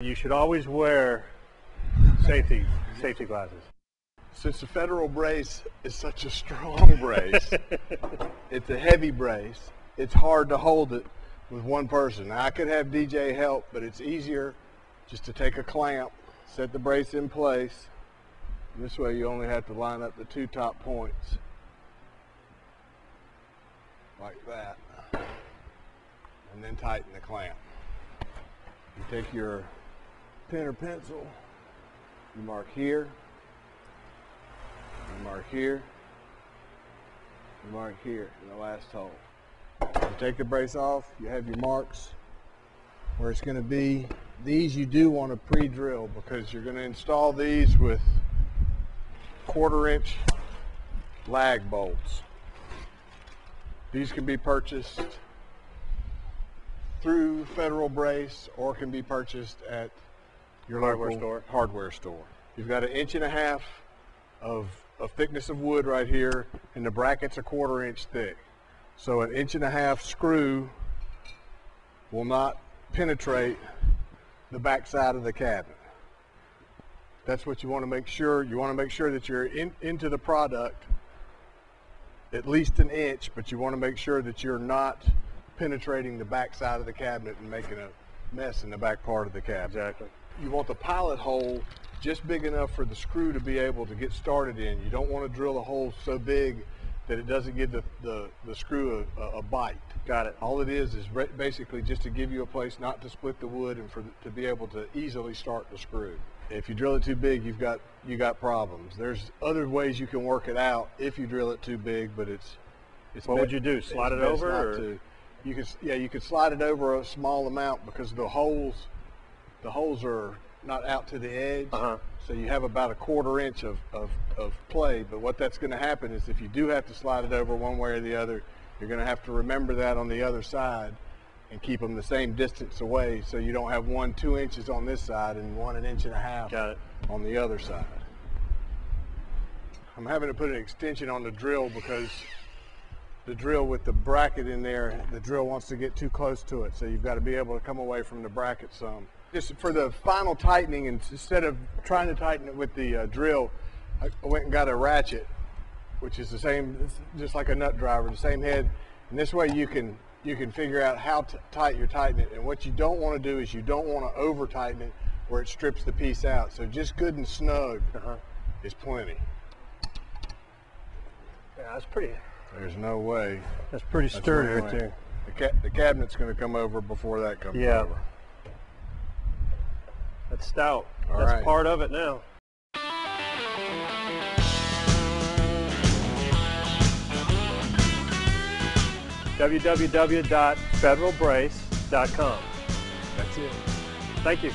You should always wear safety glasses. Since the Federal brace is such a strong brace, it's a heavy brace, it's hard to hold it with one person. Now, I could have DJ help, but it's easier just to take a clamp, set the brace in place. And this way you only have to line up the two top points. Like that. And then tighten the clamp. You take your pen or pencil, you mark here, you mark here, you mark here in the last hole. You take the brace off, you have your marks where it's going to be. These you do want to pre-drill because you're going to install these with 1/4 inch lag bolts. These can be purchased through Federal Brace or can be purchased at your local hardware store. You've got 1.5 inches of thickness of wood right here, and the bracket's 1/4 inch thick. So an 1.5 inch screw will not penetrate the back side of the cabinet. That's what you want to make sure. You want to make sure that you're into the product at least 1 inch, but you want to make sure that you're not penetrating the back side of the cabinet and making a mess in the back part of the cabinet. Exactly. You want the pilot hole just big enough for the screw to be able to get started in. You don't want to drill a hole so big that it doesn't give the screw a bite. Got it. All it is basically just to give you a place not to split the wood and to be able to easily start the screw. If you drill it too big, you got problems. There's other ways you can work it out if you drill it too big, but it's what would you do? Slide it over? Or? You could slide it over a small amount because the holes are not out to the edge. So you have about 1/4 inch of play. But what that's going to happen is if you do have to slide it over one way or the other, you're going to have to remember that on the other side and keep them the same distance away, so you don't have one 2 inches on this side and one 1.5 inches on the other side. I'm having to put an extension on the drill because the drill with the bracket in there, the drill wants to get too close to it, so you've got to be able to come away from the bracket some. Just for the final tightening, and instead of trying to tighten it with the drill, I went and got a ratchet, which is the same, just like a nut driver, the same head, and this way you can figure out how tight you're tightening it. And what you don't want to do is you don't want to over tighten it where it strips the piece out. So just good and snug is plenty. Yeah, that's pretty. There's no way. That's pretty sturdy right there. The cabinet's going to come over before that comes over. That's stout. All that's right. Part of it now. www.federalbrace.com. That's it. Thank you.